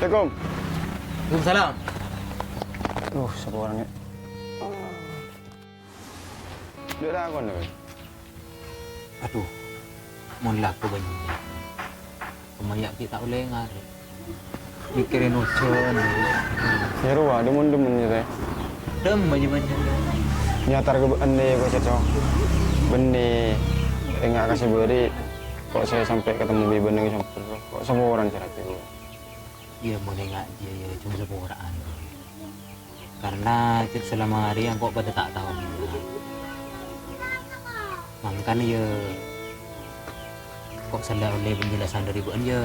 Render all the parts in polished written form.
Assalamualaikum. Waalaikumsalam. Siapa orangnya? Dia dah kon dah. Aduh, mau laku banyak. Kemayak kita oleh ngare. Pikirin ucon. Nyeru ah, demun-demun ni teh. Dem banyak-banyak. Nyatar ke ande ko cocok. Bende enggak kasih beri. Kok saya sampai ketemu bibi bende sampai. Kok semua orang cerita itu. Iya mau nengak dia ya cuma seporaan. Karena selama hari yang kok pada tak tahu. Makanya ya kok salah oleh penjelasan dari buan ya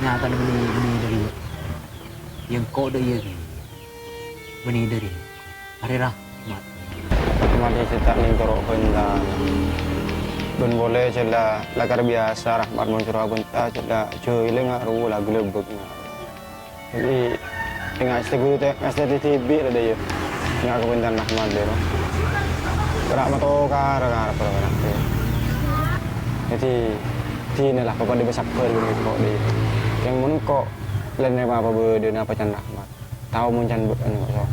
nyata benih dari yang kok dah ya benih dari hari rahmat. Mari kita ning torok benda. Ben boleh cela lakar biasa rahmat muncul abun ta cela joy le ngaru lagu lebek. Jadi tengah seguru teh ngasih TV ada ya. Nggak kebentan rahmat deh. Gerak matokar apa. Jadi ini lah pokoknya besar perlu kok di yang mun kok lain apa berde apa can rahmat tahu mun can kok so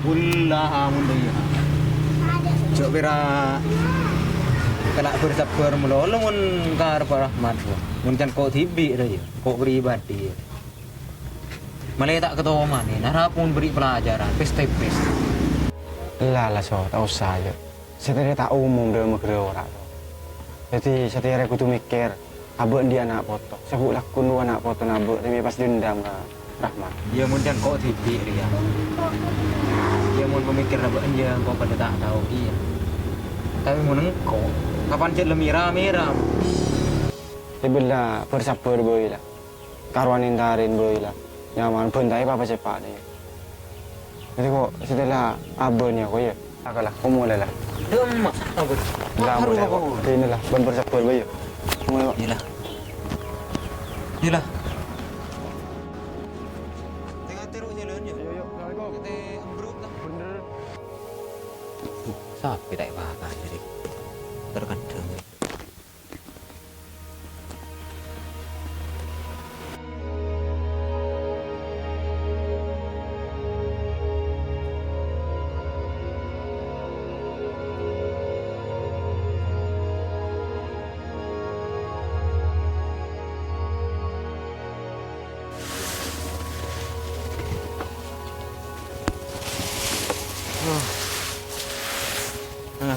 Ulah amun dia. Cok bera kena bersabar melolo mun kar rahmat. Mun can kok tibi dia. Kok beribadi. Malah tak ketawa mana. Narapun beri pelajaran pes. lah so tahu saja setelah tak umum dalam negeri orang. Jadi setiap aku tuh mikir, abek dia anak foto, sebut lakun dua anak foto nabek, tapi pas dendam ke rahmat. Dia mungkin kok tibi dia. Dia mau memikir abek dia kok pada tak tahu iya. Tapi mau nengko, kapan cek lemira. Sebelah bersabar boy lah, karuan intarin boy lah, nyaman bentai apa cepat dia. Jadi kok setelah abenya kok ya, akalah, kau mulai lah. Demak apa? Dah mulai kok, inilah bersabar boy. Mulai. Inilah. Tengah teruk jalannya. Yuk, assalamualaikum. Kita ambruk lah. Bener. Sampai tak bakal jadi terkadang.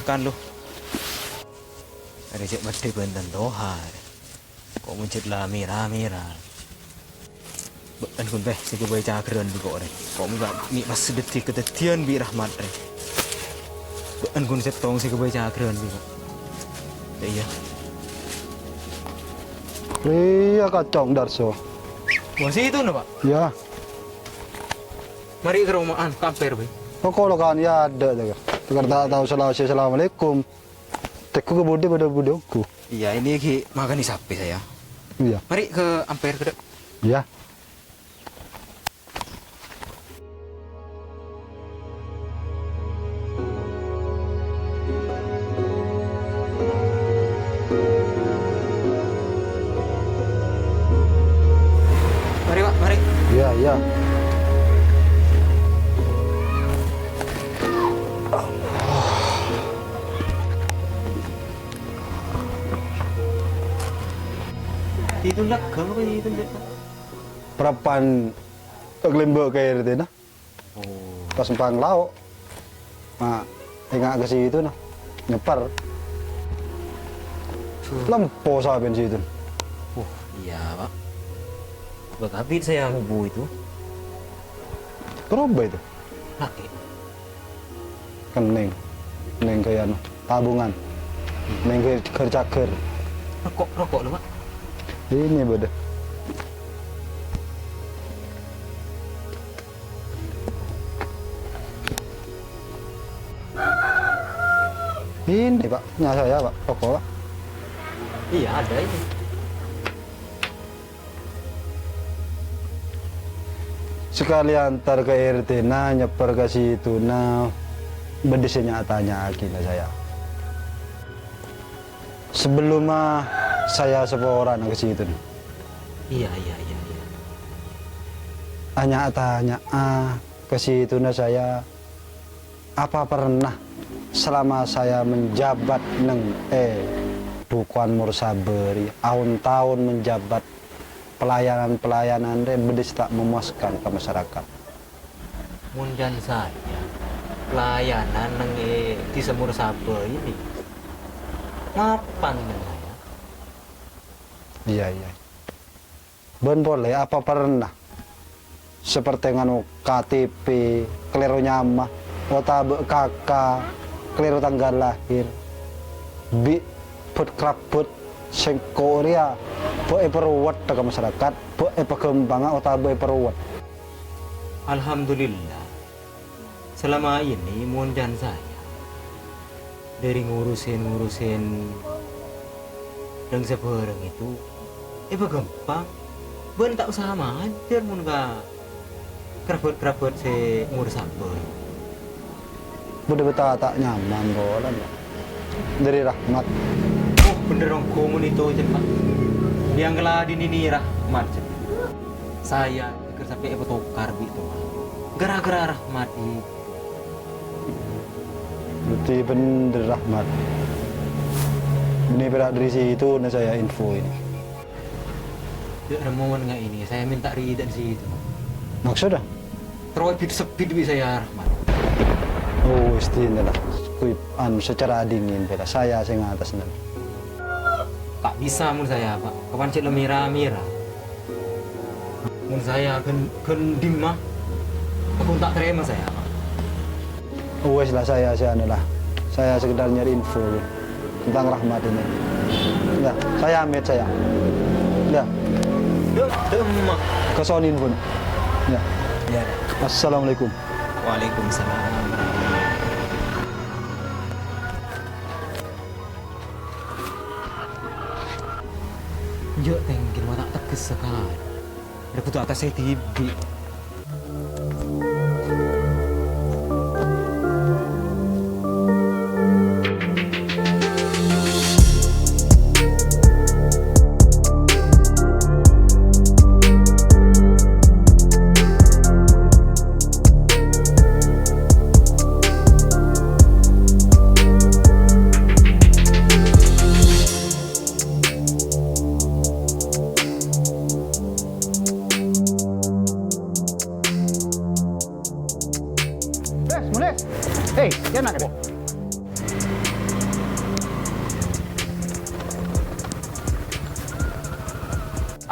Kan lu ada cek berde bentan dohar kok muncul lah mira bukan kun beh sih gue baca keren juga orang kok enggak ni pas sedetik ketetian bi rahmat re bukan kun setong sih gue baca keren juga iya Iya kacang Darso. masih itu nih pak Ya, mari ke rumahan kamper be kalau kan ya ada jaga. Tegar tak tahu assalamualaikum. Teku ke budi pada budiku. iya ini ki makan di sapi saya Iya, mari ke amper ke ya. mari pak mari Iya, iya. itu ndak kamu kan itu ndak Perapan keglimbok kayak itu nah. oh Pas empang lauk. Nah, tengah ke situ nah. Nyepar. Lempo saben situ. iya pak bakapit saya hubu itu Keroba itu. laki Kening. Kening kayak anu, tabungan. Kening kerja-ker. rokok lu pak Ini beda. Ini pak, punya saya pak, toko pak. iya ada ini Sekali antar ke RT nah, nyeper ke situ nah, berdisi nyatanya gila saya. Sebelum saya seorang ke situ. iya hanya tanya ke situ nah saya apa pernah selama saya menjabat neng Dukuhan Mursaberi tahun-tahun menjabat pelayanan bedis tak memuaskan ke masyarakat. Munjan saya pelayanan nang di Semur Sabe ini mapan saya. Iya. Ben boleh apa pernah seperti nganu KTP keliru nyamah otabe kakak keliru tanggal lahir bi put kraput sing Korea boe peruwat ke masyarakat boe perkembangan otabe peruwat. Alhamdulillah selama ini munjan saya dari ngurusin dan sebarang itu gampang ben tak usah aja mun ga kerabot si ngurus apa Udah betah tak nyaman bolan dari rahmat. oh bener dong komun itu aja pak yang ngeladin ini rahmat saya pikir sampai tukar gitu gara-gara rahmat ini Berarti bener rahmat. Ini berak dari situ nah saya info ini. ada momen nggak ini saya minta rida di situ Maksudnya? terus speed saya rahmat Oh, istilah lah. Secara dingin beda saya atas nanti. tak bisa mun saya pak kapan cek mira mun saya kan dimah aku tak terima saya pak Wes lah saya lah. Saya sekedar nyari info tentang rahmat ini. Ya, saya Ahmed saya. Ya, demah kesonin pun. Ya. ya Assalamualaikum. Waalaikumsalam Jok tengkin watak tegas sekali. Ada kutu atas saya tibi. Mulai. Hei, jangan nak.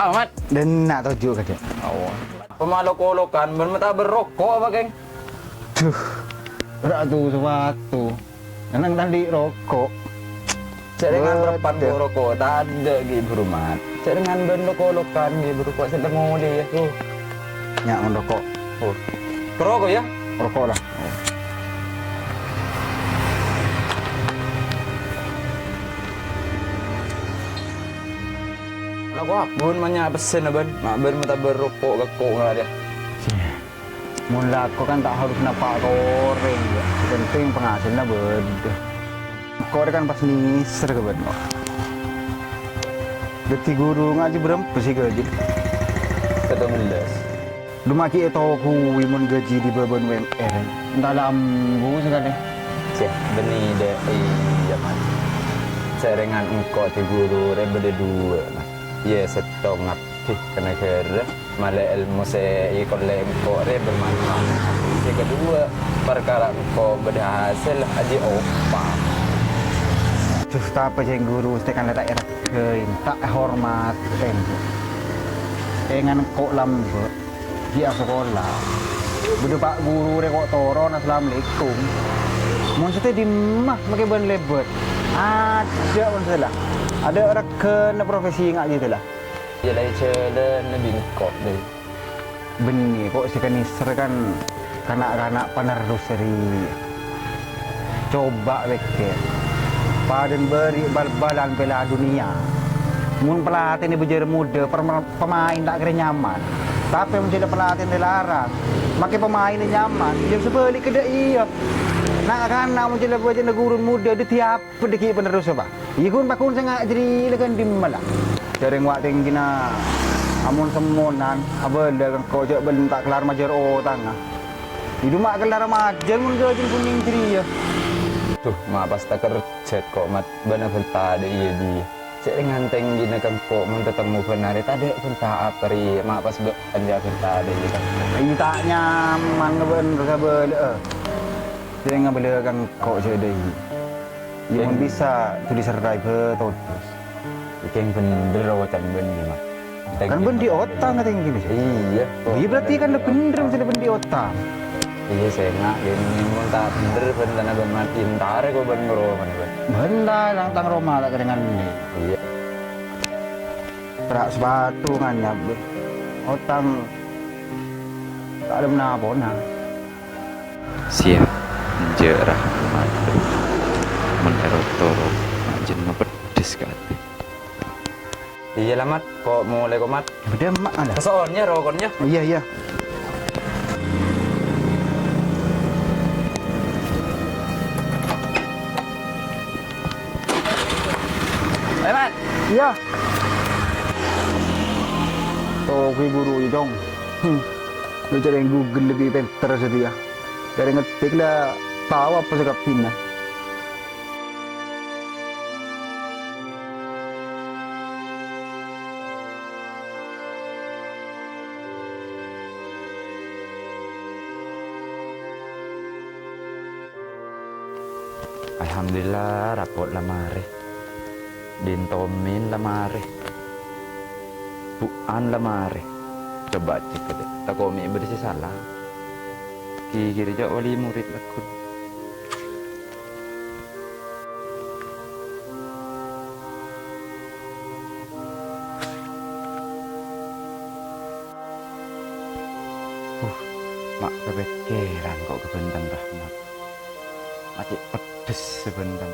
Amat, Dan nak tuju ke dia. awon. Pemalok-olokan, bermata berrokok apa, geng? Duh, berat tu suatu. Nenang tadi rokok. Cek dengan berpan Betul. rokok, tak ada gitu berumat. Cek dengan berlok-olokan gitu berrokok, sedang mau dia tuh. Nyak merokok. Oh, kerokok ya? Rokok lah. Lagu abun banyak pesen abun. Mak bermata berrokok gakok lah dia. Mula aku kan tak harus nampak goreng. Penting penghasilnya beda. Korek kan pas miser ke benar. Deti guru ngaji berapa sih gaji? Ketemu les. Lumaki itu aku imun gaji di beban UMR. Entah lambu sekali. Cek, benih deh, iya mas. Serengan engkau ti guru rebede dua mas. Ye setong aktif kena kere. Malah ilmu saya ikut engkau re bermanfaat. Yang kedua, perkara engkau berhasil aja opa. Terus apa yang guru tekan letak era tak hormat dengan kok lambe dia sekolah beda pak guru rekok toron assalamualaikum maksudnya di mah pakai ban lebet ada masalah ada orang kena profesi nggak gitu lah Jadi cede lebih engkau deh. benih kok si kaniser kan kanak-kanak penerus dari coba weke padan beri bal-balan Piala Dunia mun pelatih ini berjaya muda pemain tak kira nyaman tapi menjadi pelatih dilarang makai pemain ini nyaman dia sebalik ke iya nak kan menjadi berjaya gurun muda dia tiap pedeki penerus apa iya kun pakun saya nggak jadi lekan di malah dari waktu yang kena Amun semunan, abel kan kau cak bentak kelar majar otang ah. Hidup mak kelar majar mun gajin kuning ceria. Tuh, mak pas tak kerja kok mat benar bentar ada iya dia. Cek nganteng gini kan kok mun ketemu benar tadi bentar apa ri mak pas anja bentar ada iya kan. Iya tak nyaman ngeben kabel Jadi ngabel kan kok cak deh. Yang bisa tulis serai betul. Ikan bener wacan bener mak. Kan ben di otang katanya gini. Iya. Iya berarti kan udah bener mesti ben di otang. Iya saya nggak gini mun tak bener bener na ben mati entar kok ben ngoro mana ben. Benda tang Roma tak kedengan ini. Iya. Perak sepatu kan ya. Otang tak ada menabona. Siap menjerah madu menerotoro anjen ngepedes kate. Iya lah mat, kok mulai kok mat. Udah mak ada. Kesoonnya rokonnya. Oh, iya iya. Mat. Iya. Tuh, kui guru dong. Lu cari yang Google lebih pintar saja ya. Dari ngetik lah tahu apa sikap pindah. Alhamdulillah rapot lamare. Dintomin lamare. Buan lamare. Coba cek deh. Tak komi bersih salah. Kiri jauh wali murid lakun. Mak kebekeran kok kebentan rahmat. Masih pedes sebentar.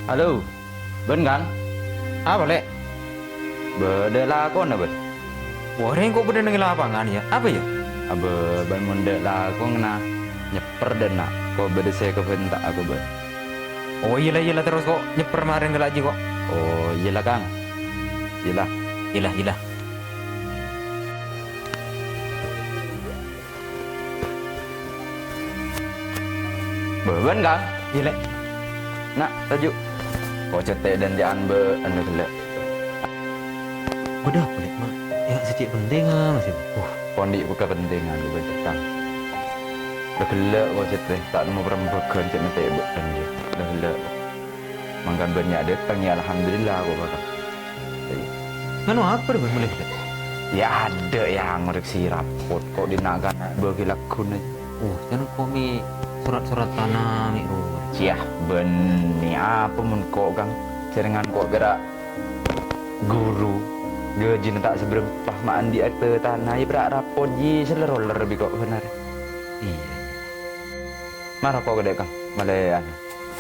Halo, Ben kan? Apa lek? Beda lakon apa? Orang kok bener nengil lapangan ya? Apa ya? Abe ban monde lakon na nyeper dan nak. Kok beda saya kebentak aku ben. Oh iyalah terus kok nyeper kemarin nggak lagi kok. Oh iyalah Kang. Iyalah. Iyalah. Beben Kang. Iyalah. Nak tajuk. Kok cetek dan dian be anu gelek. Udah boleh mak. Ya secik penting masih. Pondi buka pentingan lu betul Kang. Dah gelek kok cetek tak nemu perempuan cek nanti ben dia. Dah gelek. Mangkan banyak datang ya alhamdulillah aku bakal. Nganu apa deh boleh? Ya ada yang ngoreksi rapot kok dinakan bagi lakun aja. Jangan komi surat-surat tanah nih Ciah beni apa mun kok Kang jaringan kok gerak guru gajin tak seberempah mandi ate tanah ya berak rapot ji seleroler lebih kok benar. Iya. Marah kok gede Kang malean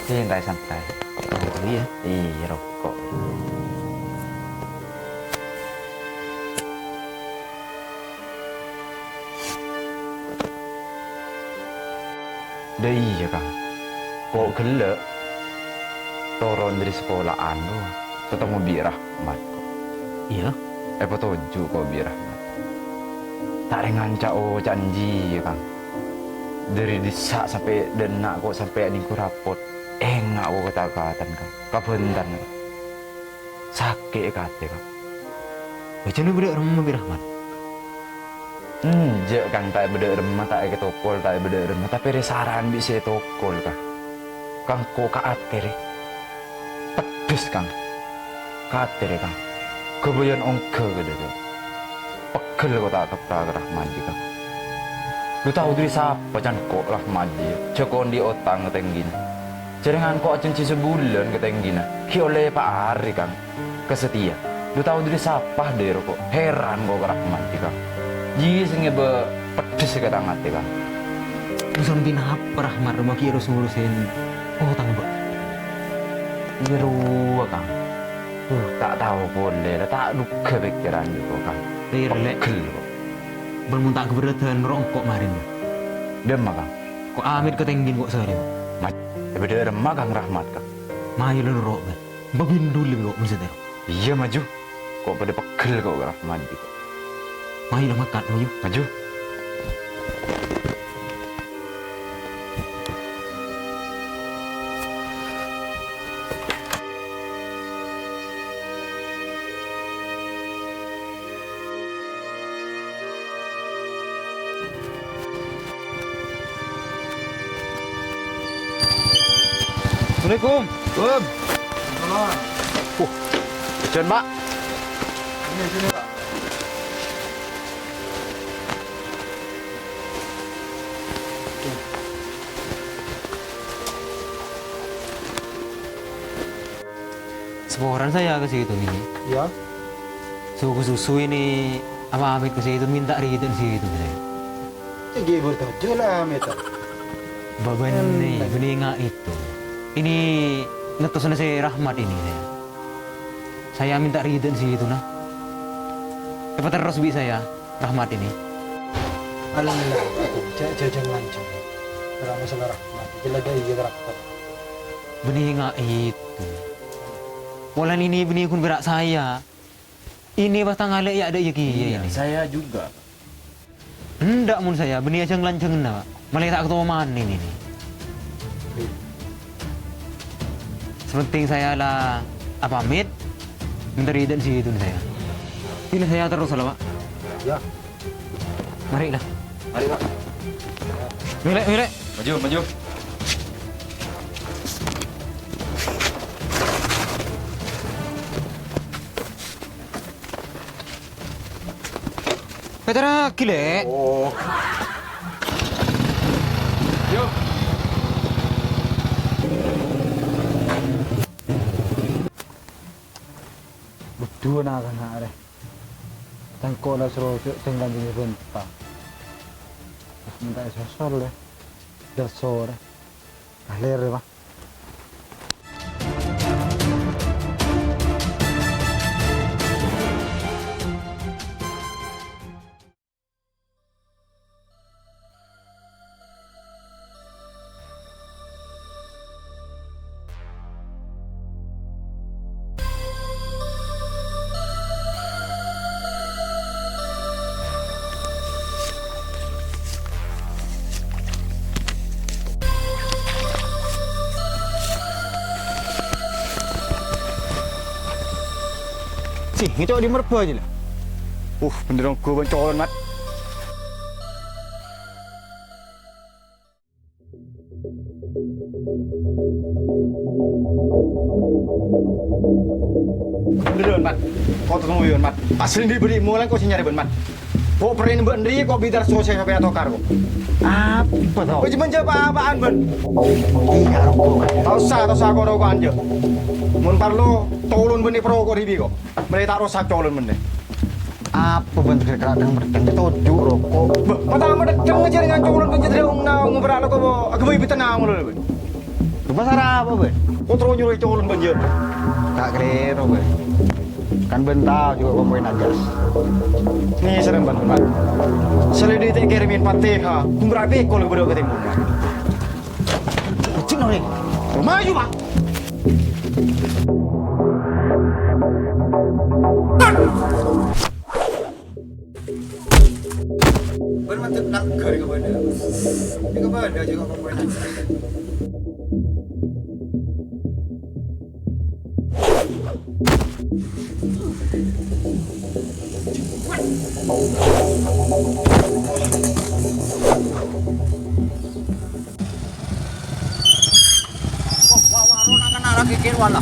santai. Oh iya. Iya rokok. Dah iya Kang. Kok gelek turun dari sekolahan lo ketemu Bi Rahmat kok. Iya. Petunjuk kok Bi Rahmat. Tak ngancak janji ya Kang. Dari disak sampai denak kok sampai ningku rapot. Enggak kok kata-katan Kang. Kabentan Kang. Sakit kate Kang. Macam ni budak rumah Bi Rahmat. Je Kang tak beda remah tak ke tokol tak beda remah tapi resaran bisa tokol Kang. Kang kok kaatir. Pedes Kang. Kaatir Kang. Kebayan ongke gede Kang. Pegel kok tak kepra Rahmat Kang. Lu tahu diri siapa can kok Rahmat Cekon di otang ketenggin. Jaringan kok cenci sebulan ketenggin. Ki oleh Pak Hari Kang. Kesetia. Lu tahu diri siapa deh kok. Heran kok Rahmat Kang. Ji sing be pedes ke tangan Kang. Urusan bina apa Rahmat rumah kira ngurusin. Tang Mbak. Iya ruwa Kang. Tak tahu boleh lah tak duka pikiran juga Kang. Relek. Pegel kok. Belum tak keberatan rongkok marin. Dem kang. Kok Amit ketenggin kok sore. Mat, beda remah kang Rahmat kang. Mayu lu rok bet. Babindul lebih kok bisa terus. Iya maju. Kok pada pegel kok Rahmat gitu. Mayu lah makan maju. Maju. Assalamualaikum. Jen Pak. Seporan saya ke situ ini. Ya. Susu ini apa Amit ke situ minta riden situ saya. Tinggi bertujuh lah meta. Baban nih, beninga itu. Ini ngetos na si Rahmat ini saya. Saya minta riden situ nah. Cepat terus bi saya Rahmat ini. Alhamdulillah. Jajan lancar. Terang masalah rahmat. Jelas dia karakter. Beninga itu. Walan ini benih kun berak saya. Ini batang ale ya ada yaki ini. Saya juga. Hendak mun saya benih aja ngelanceng na. Malah tak ketemu mana ini. Sepenting saya lah apa Amit minta riden situ nih saya. Pilih saya terus lah Pak. Ya. Mari lah. Mari Pak. Milek. Maju. Petra kile. Oh. Yuk. Berdua nak kena ada. Tangkol lah suruh tinggal di bentar. Minta sosor le. Dah sore. Alir Pak. Sih, ngecok di merba aja lah. Bener dong, gue bencolon, Mat. Bener Mat. Kau tunggu Yon, Mat. Asli diberi mulai kau sih nyari Ben, Mat. Kau pernah beri kau bidar sosial sampai atau kargo. Apa tau? Kau cuma jawab apaan Ben? Iya rokok. Tahu sah kau rokok aja. Mun parlo tolon benih perokok ribi kok. Mereka tak rosak tolon benih. Apa bentuk kadang berteng tujuh rokok. Patang ada jangan jadi dengan tolon tuh jadi ngobrol lo kau. Aku mau ibu tenang lo Ben. Pasar apa be? Kau terus nyuruh tolon banjir. Tak kira be. Kan bentar juga pemain ajas. Nih serem banget. Selidiki kirimin Fatihah. Kumberapa ekor berdua ketemu. Cik nolih. Maju Pak. Bermacam nak kari ke benda. Ini ke benda juga pemain ajas. Wah, nak lagi kira wala.